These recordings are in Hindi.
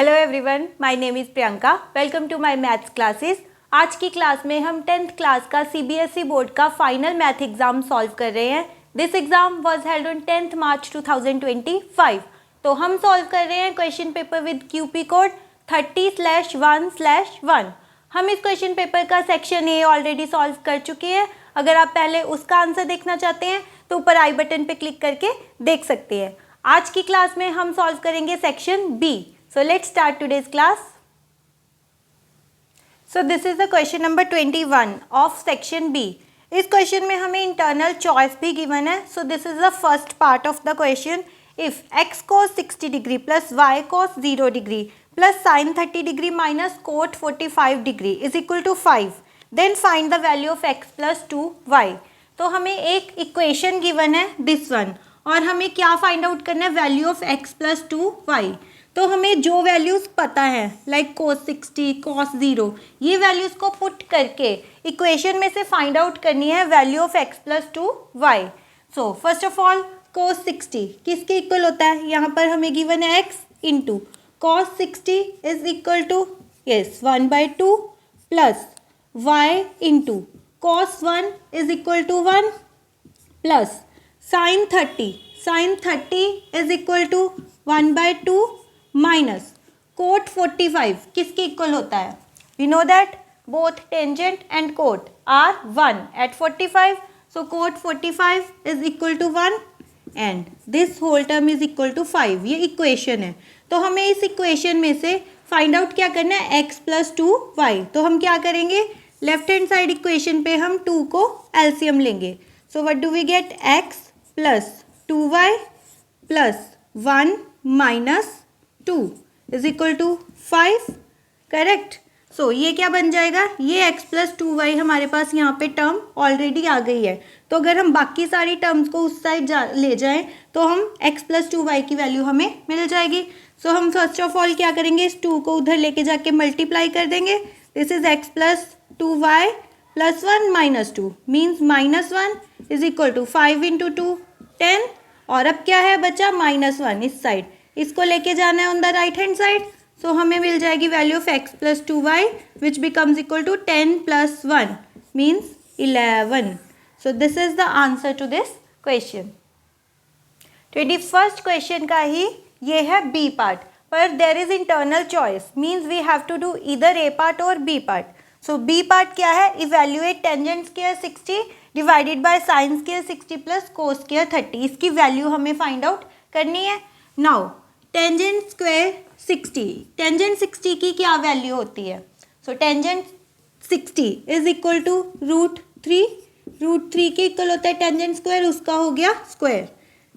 Hello everyone, my name is Priyanka. Welcome to my maths classes. आज की क्लास में हम 10th क्लास का सीबीएसई बोर्ड का फाइनल मैथ एग्जाम सॉल्व कर रहे हैं। This exam was held on 10th March 2025। तो हम सॉल्व कर रहे हैं question paper with QP code 30/1/1। हम इस क्वेश्चन पेपर का सेक्शन ए ऑलरेडी सॉल्व कर चुके हैं। अगर आप पहले उसका आंसर देखना चाहते हैं तो ऊपर आई बटन पे क्लिक करके देख सकते हैं। आज की क्लास में हम सॉल्व करेंगे section B. So let's start today's class. So this is the question number 21 of section B. इस क्वेश्चन में हमें इंटरनल चॉइस भी गिवन है. So this is the first part of the question. If x cos 60 degree plus y cos 0 degree plus sin 30 degree minus cot 45 degree is equal to 5, then find the value of x plus 2y. तो हमें एक इक्वेशन गिवन है दिस वन, और हमें क्या फाइंड आउट करना है? Value of x plus 2y. तो हमें जो वैल्यूज़ पता है लाइक cos 60, cos 0, ये वैल्यूज़ को पुट करके इक्वेशन में से फाइंड आउट करनी है value of x plus 2y. So first of all cos 60 किसके इक्वल होता है? यहाँ पर हमें गिवन है x into cos 60 is equal to 1/2 plus y into cos 1 is equal to 1 plus sin 30 is equal to 1/2 minus cot 45 किसके इक्वल होता है? We know that both tangent and cot are 1 at 45, so cot 45 is equal to 1 and this whole term is equal to 5. ये इक्वेशन है. तो हमें इस इक्वेशन में से फाइंड आउट क्या करना है? x plus 2y. तो हम क्या करेंगे? लेफ्ट हैंड साइड इक्वेशन पे हम 2 को एलसीएम लेंगे. So what do we get? x plus 2y plus 1 minus 2 is equal to 5. Correct. So ये क्या बन जाएगा? ये x प्लस 2y हमारे पास यहाँ पे टर्म ऑलरेडी आ गई है. तो अगर हम बाकी सारी टर्म्स को उस साइड ले जाएं तो हम x प्लस 2y की वैल्यू हमें मिल जाएगी. सो हम फर्स्ट ऑफ ऑल क्या करेंगे? इस 2 को उधर लेके जाके मल्टीप्लाई कर देंगे. This is x plus 2y plus 1 minus 2 means -1 is equal to 5 into 2 10. और अब क्या है बचा? -1 इस साइड. इसको लेके जाना है on the right hand side. So हमें मिल जाएगी value of x plus 2y which becomes equal to 10 plus 1 means 11. So this is the answer to this question. 21st question का ही ये है बी पार्ट, पर there is internal choice means we have to do इधर ए पार्ट और B part. So B part क्या है? Evaluate tangent square 60 divided by sine square 60 plus cos square 30. इसकी वैल्यू हमें फाइंड आउट करनी है. नाउ टेंजेंट स्क्वायर 60, टेंजेंट 60 की क्या वैल्यू होती है? So tangent 60 is equal to √3. √3 के इक्वल होता है टेंजेंट स्क्वायर, उसका हो गया square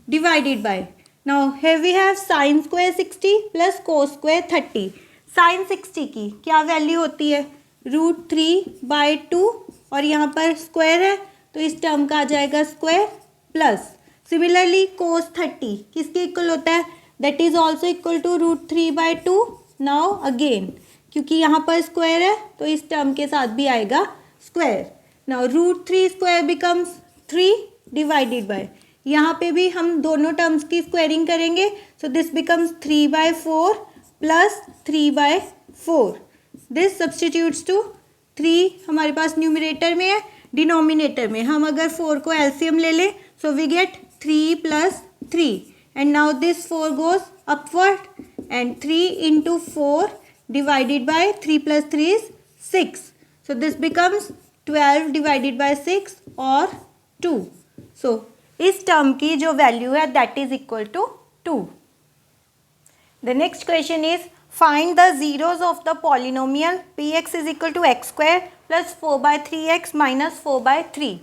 divided by. Now here we have sine square 60 plus cos square 30. Sine 60 की क्या वैल्यू होती है? √3/2 और यहाँ पर स्क्वायर है तो इस टर्म का आ जाएगा स्क्वायर प्लस. सिमिलरली कोस 30 किसके इक्वल होता है? That is also equal to √3/2. Now again क्योंकि यहाँ पर स्क्वायर है तो इस टर्म के साथ भी आएगा square. Now √3 square becomes 3 divided by, यहाँ पे भी हम दोनों टर्म्स की स्क्वायरिंग करेंगे. So this becomes 3/4 plus 3/4. This substitutes to 3 हमारे पास न्यूमरेटर में है, डिनोमिनेटर में हम अगर 4 को एलसीएम ले लें so we get 3 plus 3 and now this 4 goes upward and 3 into 4 divided by 3 plus 3 is 6. So this becomes 12 divided by 6 or 2. So इस टर्म की जो वैल्यू है that is equal to 2. The next question is find the zeros of the polynomial px is equal to x square plus 4/3x minus 4/3.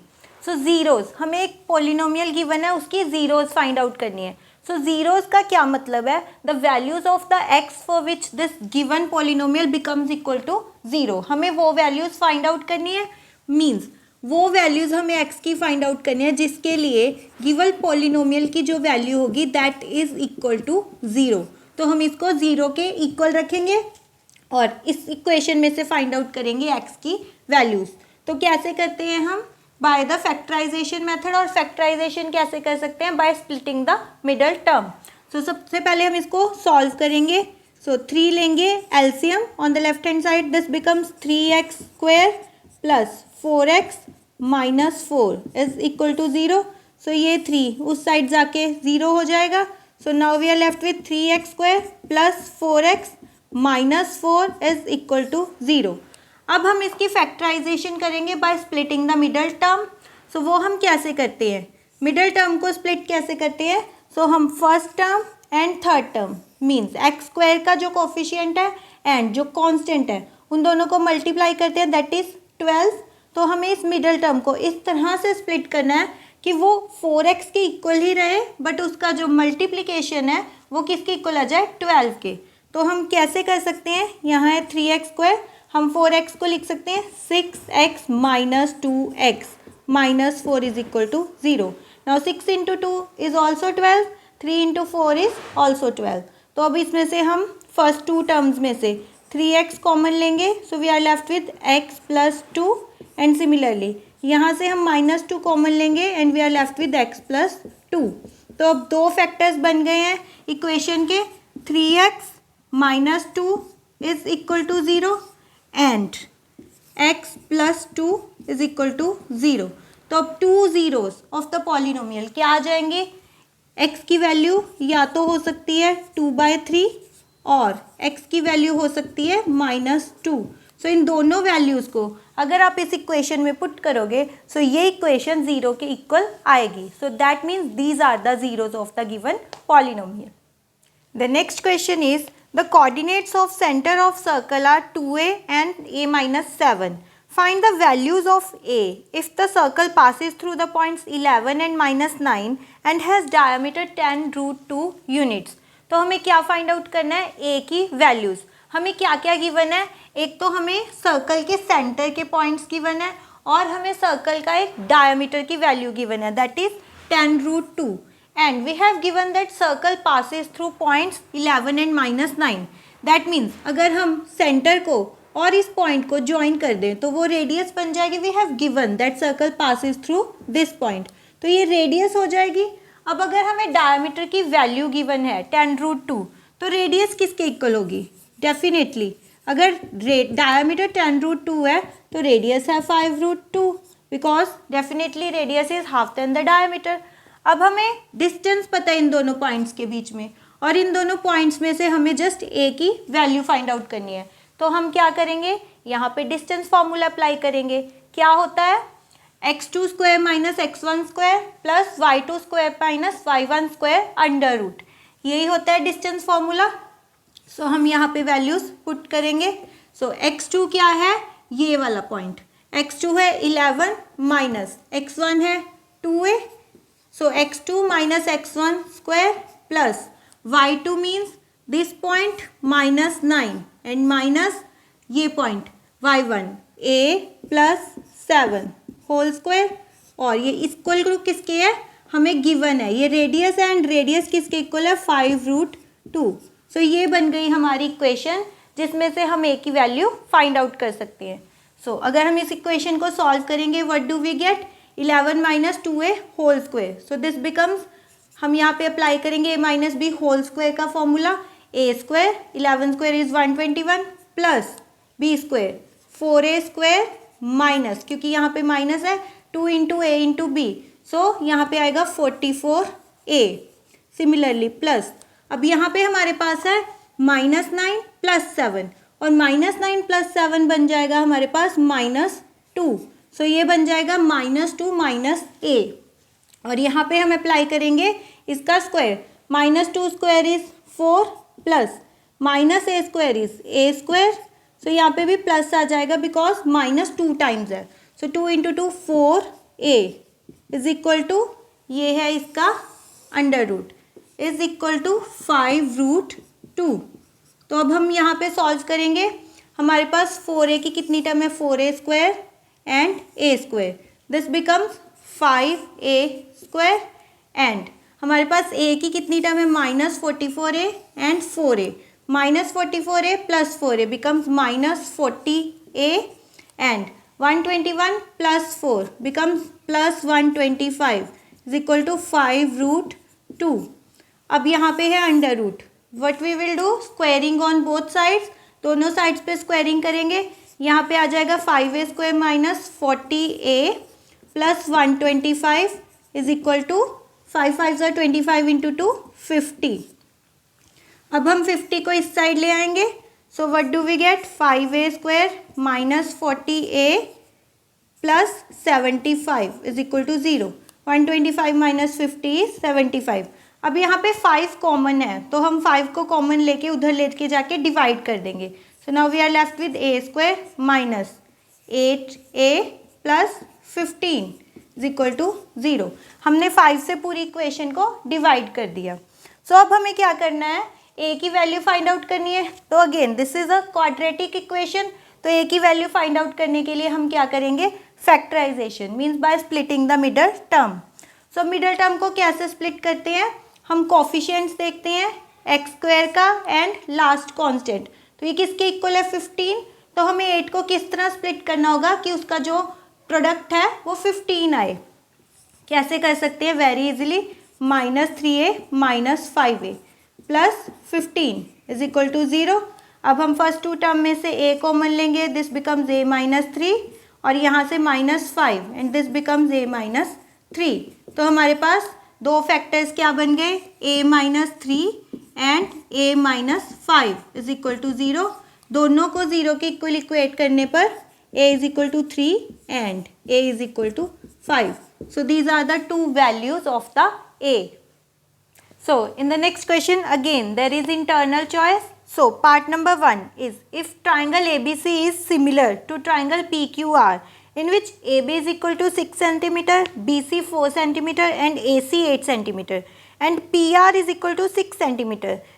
So zeros, हमें एक पोलिनोमियल गिवन है, उसकी जीरोज फाइंड आउट करनी है. सो जीरोज का क्या मतलब है? The values of the x for which this given polynomial becomes equal to 0. हमें वो वैल्यूज फाइंड आउट करनी है. मीन्स वो वैल्यूज हमें एक्स की फाइंड आउट करनी है जिसके लिए गिवन पोलिनोमियल की जो वैल्यू होगी दैट इज इक्वल टू 0. तो हम इसको 0 के इक्वल रखेंगे और इस इक्वेशन में से फाइंड आउट करेंगे एक्स की वैल्यूज. तो कैसे करते हैं हम? By the factorisation method. और फैक्टराइजेशन कैसे कर सकते हैं? By splitting the middle term. So सबसे पहले हम इसको सॉल्व करेंगे. सो 3 लेंगे LCM on the left hand side, this becomes 3x square plus 4x minus 4 is equal to 0. So ये 3 उस साइड जाके 0 हो जाएगा. So now we are left with 3x square plus 4x minus 4 is equal to 0. अब हम इसकी फैक्टराइजेशन करेंगे by splitting the middle term. So वो हम कैसे करते हैं, मिडल टर्म को स्प्लिट कैसे करते हैं. सो हम first term and third term means x square का जो कोफिशिएंट है एंड जो कांस्टेंट है उन दोनों को मल्टीप्लाई करते हैं, दैट इज 12. तो हमें इस मिडल टर्म को इस तरह से स्प्लिट करना है कि वो 4x के इक्वल ही रहे, बट उसका जो मल्टीप्लिकेशन है वो किसके इक्वल आ जाए, 12 के. तो हम कैसे कर सकते हैं, यहाँ है 3x स्क्वायर, हम 4x को लिख सकते हैं 6x minus 2x minus 4 is equal to 0. Now 6 into 2 is also 12, 3 into 4 is also 12. तो अब इसमें से हम फर्स्ट टू टर्म्स में से 3x कॉमन लेंगे, so we are left with x plus 2. And similarly यहाँ से हम माइनस 2 कॉमन लेंगे and we are left with x plus 2. तो अब दो फैक्टर्स बन गए हैं इक्वेशन के, 3x minus 2 is equal to 0 and x plus 2 is equal to 0. तो अब two zeros of the polynomial क्या आ जाएंगे, x की वैल्यू या तो हो सकती है 2/3 और x की वैल्यू हो सकती है -2. सो इन दोनों वैल्यूज़ को अगर आप इस इक्वेशन में पुट करोगे सो ये इक्वेशन 0 के इक्वल आएगी. So that means these are the zeros of the given polynomial. The next question is the coordinates of centre of circle are 2a and a-7. Find the values of a if the circle passes through the points 11 and -9 and has diameter 10√2 units. तो हमें क्या फाइंड आउट करना है, a की वैल्यूज़. हमें क्या क्या गिवन है, एक तो हमें सर्कल के सेंटर के पॉइंट्स गिवन है और हमें सर्कल का एक डायमीटर की वैल्यू गिवन है, that is 10√2. And we have given that circle passes through points 11 and -9. That means अगर हम सेंटर को और इस पॉइंट को ज्वाइन कर दें तो वो रेडियस बन जाएगी. We have given that circle passes through this point, तो ये रेडियस हो जाएगी. अब अगर हमें डायमीटर की वैल्यू गिवन है 10√2 तो रेडियस किसके इक्वल होगी, डेफिनेटली अगर डायमीटर 10√2 है तो रेडियस है 5√2 because definitely radius is half than the diameter. अब हमें डिस्टेंस पता है इन दोनों पॉइंट्स के बीच में और इन दोनों पॉइंट्स में से हमें जस्ट a की वैल्यू फाइंड आउट करनी है. तो हम क्या करेंगे, यहाँ पे डिस्टेंस फार्मूला अप्लाई करेंगे. क्या होता है, x2 square minus x1 square plus y2 square minus y1 square under root, यही होता है डिस्टेंस फार्मूला. सो हम यहाँ पे वैल्यूज पुट करेंगे. सो x2 क्या है, ये वाला पॉइंट x2 है 11 माइनस x1 है 2a. So x2 minus x1 square plus y2 means this point -9 and minus ये point y1 a plus 7 whole square. और ये इक्वल टू किसके है, हमें गिवन है ये रेडियस है एंड रेडियस किसके इक्वल है 5√2. सो ये बन गई हमारी इक्वेशन जिसमें से हम a की वैल्यू फाइंड आउट कर सकते हैं. सो अगर हम इस इक्वेशन को सॉल्व करेंगे what do we get, 11 minus 2a whole square. So this becomes, हम यहाँ पे अप्लाई करेंगे a minus b whole square का formula, a square 11 square is 121 plus b square 4a square minus, क्योंकि यहाँ पे माइनस है 2 into a into b, so यहाँ पे आएगा 44a. सिमिलरली प्लस, अब यहाँ पे हमारे पास है -9 प्लस 7 और -9 प्लस 7 बन जाएगा हमारे पास -2. सो ये बन जाएगा -2 माइनस a. और यहाँ पे हम अप्लाई करेंगे इसका square, -2 square is 4 plus -a square is a square. So यहाँ पे भी प्लस आ जाएगा बिकॉज -2 टाइम्स है. So 2 into 2 4a is equal to, ये है इसका under root, is equal to 5√2. तो अब हम यहाँ पे सॉल्व करेंगे, हमारे पास 4a की कितनी टर्म है, 4a square and a square, this becomes 5a square. And हमारे पास a की कितनी टर्म है, -44a and 4a, -44a plus 4a becomes -40a and 121 plus 4 becomes plus 125 is equal to 5√2. अब यहाँ पे है under root, what we will do, squaring on both sides, दोनों साइड्स पे स्क्वायरिंग करेंगे। यहाँ पे आ जाएगा 5a² minus 40a plus 125 is equal to 5 5 25 into 2 50। अब हम 50 को इस साइड ले आएंगे, so what do we get, 5a² minus 40a plus 75 is equal to 0। 125 minus 50 is 75। अब यहाँ पे 5 कॉमन है, तो हम 5 को कॉमन लेके उधर लेके जाके डिवाइड कर देंगे। So now we are left with a² minus 8a plus 15 is equal to 0। हमने 5 से पूरी इक्वेशन को डिवाइड कर दिया। सो अब हमें क्या करना है, a की वैल्यू फाइंड आउट करनी है। तो again this is a quadratic equation, तो a की वैल्यू फाइंड आउट करने के लिए हम क्या करेंगे, factorization means by splitting the middle term. So middle term को कैसे स्प्लिट करते हैं, हम कोफिशिएंट्स देखते हैं x² का एंड लास्ट कांस्टेंट। तो ये किसके इक्वल है, 15। तो हमें 8 को किस तरह स्प्लिट करना होगा कि उसका जो प्रोडक्ट है वो 15 आए। कैसे कर सकते हैं, very easily, -3a minus 5a plus 15 is equal to 0। अब हम फर्स्ट टू टर्म में से a कॉमन लेंगे, दिस बिकम्स a माइनस 3 और यहाँ से -5 and this becomes a minus 3। तो हमारे पास दो फैक्टर्स क्या बन गए, a minus 3 and a minus 5 is equal to 0। दोनों को 0 के इक्वल इक्वेट करने पर a is equal to 3 and a is equal to 5. So these are the two values of the a. So in the next question again there is internal choice. So part number 1 is if triangle ABC is similar to triangle PQR in which AB is equal to 6 cm, BC 4 cm and AC 8 cm and PR is equal to 6 cm,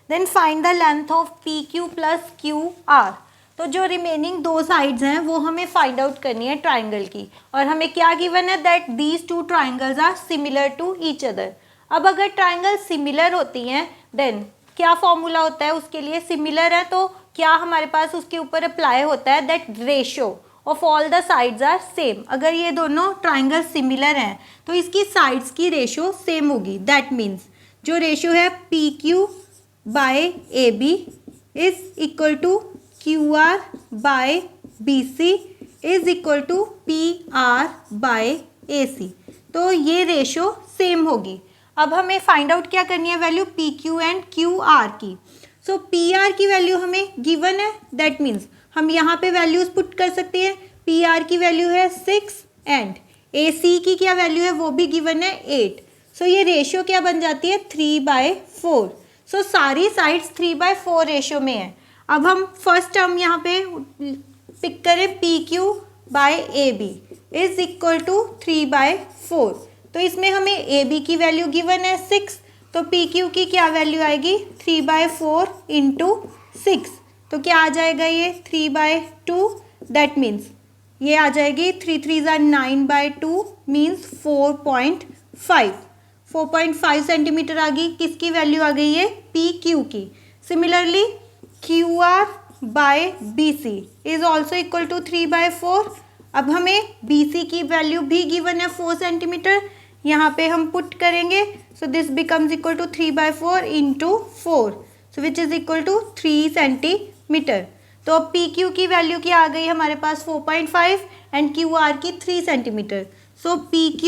then find the length of PQ plus QR. तो जो रिमेनिंग दो साइड्स हैं वो हमें फाइंड आउट करनी है ट्राइंगल की, और हमें क्या गिवन है, that these two triangles are similar to each other. अब अगर ट्राइंगल सिमिलर होती हैं देन क्या फॉर्मूला होता है उसके लिए, सिमिलर है तो क्या हमारे पास उसके ऊपर अप्लाई होता है, that ratio of all the sides are same. अगर ये दोनों ट्राइंगल सिमिलर हैं तो इसकी साइड्स की रेशो सेम होगी। दैट मीन्स जो रेशो है PQ by AB is equal to QR by BC is equal to PR by AC। तो ये रेशो सेम होगी। अब हमें फाइंड आउट क्या करनी है, वैल्यू PQ एंड QR की। सो PR की वैल्यू हमें गिवन है, दैट मीन्स हम यहाँ पे वैल्यूज पुट कर सकते हैं। PR की वैल्यू है 6 एंड AC की क्या वैल्यू है वो भी गिवन है 8। सो ये रेशियो क्या बन जाती है, 3/4। सो सारी साइड्स 3/4 रेशियो में है। अब हम फर्स्ट टर्म यहाँ पे पिक करें, PQ by AB is equal to 3/4। तो इसमें हमें AB की वैल्यू गिवन है 6, तो PQ की क्या वैल्यू आएगी, 3/4 इंटू 6। तो क्या आ जाएगा ये 3/2, दैट मीन्स ये आ जाएगी 3 3 9/2 मीन्स 4.5 सेंटीमीटर आ गई। किसकी वैल्यू आ गई है, PQ की। Similarly QR by BC is also equal to 3/4। अब हमें BC की वैल्यू भी गिवन है 4 सेंटीमीटर, यहाँ पे हम पुट करेंगे। So this becomes equal to 3/4 into 4, so which is equal to 3 centimetre. तो अब PQ की वैल्यू क्या आ गई हमारे पास 4.5 एंड QR की 3 centimetre. So PQ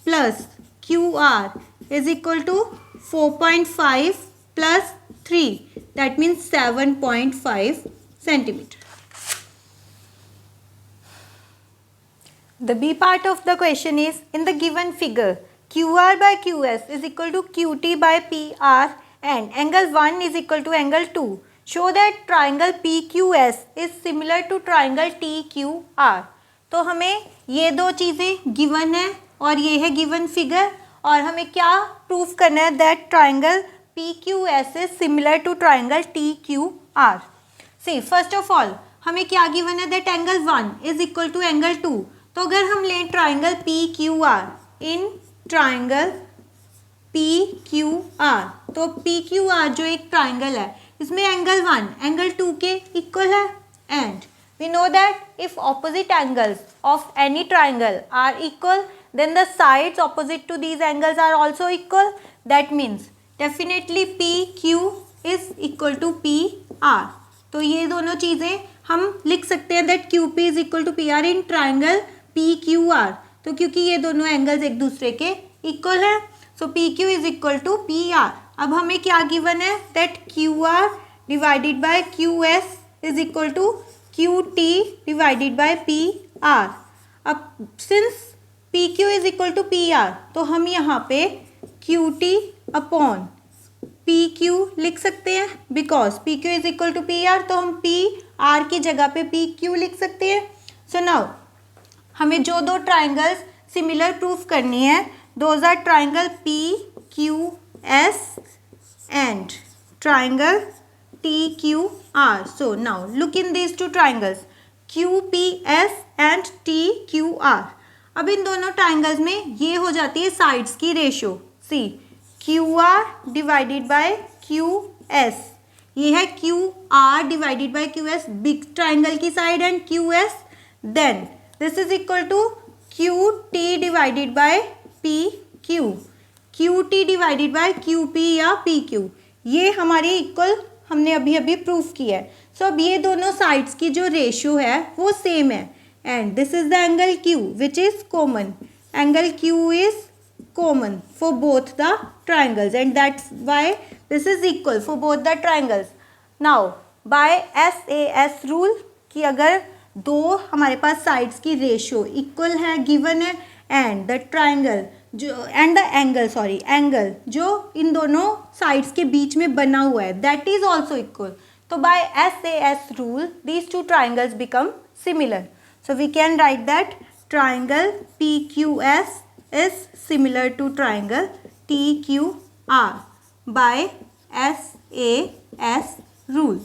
plus QR is equal to 4.5 plus 3, that means 7.5 centimeter. The B part of the question is, in the given figure QR by QS is equal to QT by PR and angle 1 is equal to angle 2. Show that triangle PQS is similar to triangle TQR. तो हमें ये दो चीज़ें गिवन है और ये है गिवन फिगर, और हमें क्या प्रूफ करना है, that triangle PQS is similar to triangle TQR. See, first of all हमें क्या गिवन है, that angle 1 is equal to angle 2। तो अगर हम लें triangle PQR, in triangle PQR, तो PQR जो एक ट्राइंगल है इसमें एंगल 1 एंगल 2 के इक्वल है, and we know that if opposite angles of any triangle are equal then the sides opposite to these angles are also equal. That means definitely PQ is equal to P R. तो ये दोनों चीज़ें हम लिख सकते हैं that Q P is equal to P R in triangle P Q R. तो क्योंकि ये दोनों एंगल्स एक दूसरे के इक्वल हैं, so P Q is equal to P R. अब हमें क्या गिवन है that Q R divided by Q S is equal to Q T divided by P R. अब since P Q is equal to P R, तो हम यहाँ पे Q T upon P Q लिख सकते हैं, because P Q is equal to P R, तो हम पी आर की जगह पे पी क्यू लिख सकते हैं। सो नाउ हमें जो दो ट्राइंगल्स सिमिलर प्रूफ करनी है, those are triangle P Q S and triangle T Q R. So now look in these two triangles Q P S and T Q R. अब इन दोनों ट्राइंगल्स में ये हो जाती है साइड्स की ratio, see Q R divided by Q S, ये है Q R divided by Q S big triangle की side and Q S, then this is equal to Q T divided by P Q, Q T divided by Q P या पी क्यू, ये हमारी इक्वल हमने अभी अभी प्रूफ किया है। सो अब ये दोनों साइड्स की जो रेशियो है वो सेम है, and this is the angle Q which is common, angle Q is common for both the triangles and that's why this is equal for both the triangles. Now by SAS rule कि अगर दो हमारे पास साइड्स की रेशियो इक्वल है गिवन है एंड द ट्राइंगल जो एंड द एंगल एंगल जो इन दोनों साइड्स के बीच में बना हुआ है दैट इज ऑल्सो इक्वल, तो bye SAS rule these two triangles become similar. So we can write that triangle PQS is similar to triangle TQR by SAS rule.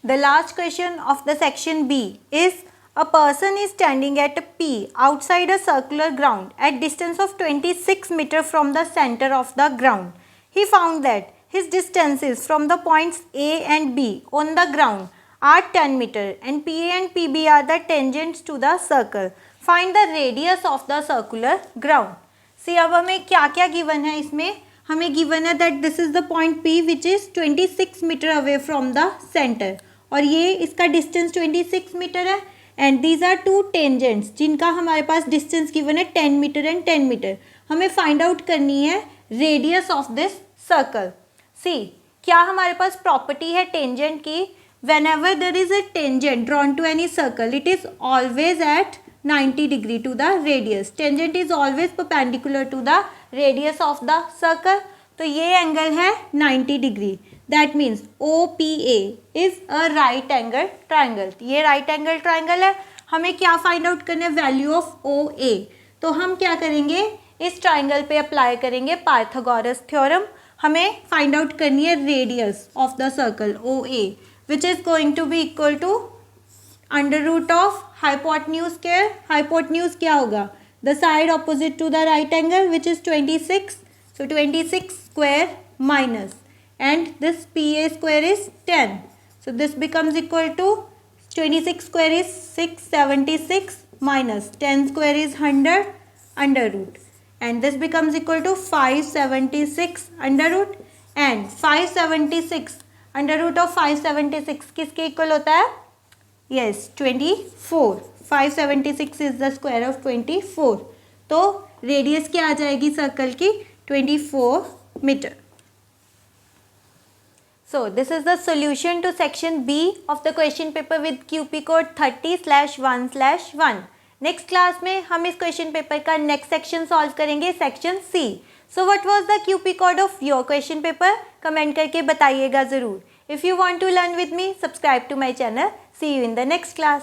The last question of the section B is a person is standing at P outside a circular ground at distance of 26 meters from the center of the ground. He found that his distances from the points A and B on the ground are 10 meters and PA and PB are the tangents to the circle. Find the radius of the circular ground. See अब हमें क्या क्या गिवन है, इसमें हमें गिवन है that this is the point P which is 26 meter away from the center और ये इसका distance 26 meter है and these are two tangents जिनका हमारे पास distance गिवन है 10 meter and 10 meter. हमें find out करनी है radius of this circle. See क्या हमारे पास property है tangent की, whenever there is a tangent drawn to any circle it is always at 90 degree to the radius. Tangent is always perpendicular to the radius of the circle. तो ये एंगल है 90 degree, that means OPA is a right angle triangle. ये राइट एंगल ट्राइंगल है. हमें क्या फाइंड आउट करना है, वैल्यू ऑफ OA. तो हम क्या करेंगे, इस ट्राइंगल पे अप्लाई करेंगे पाइथागोरस थ्योरम. हमें फाइंड आउट करनी है radius of the circle OA which is going to be equal to under root of hypotenuse square. Hypotenuse क्या होगा, the side opposite to the right angle which is 26. So 26 square minus and this PA square is 10. So this becomes equal to 26 square is 676 minus 10 square is 100 under root and this becomes equal to 576 under root and 576 under root of 576 किसके इक्वल होता है, yes 24. 576 is the square of 24. तो रेडियस क्या आ जाएगी सर्कल की, 24 metre. So this is the solution to section B of the question paper with QP code 30/1/1. Next class में हम इस question paper का next section solve करेंगे, section C. So what was the QP code of your question paper? Comment करके बताइएगा ज़रूर. If you want to learn with me, subscribe to my channel. See you in the next class.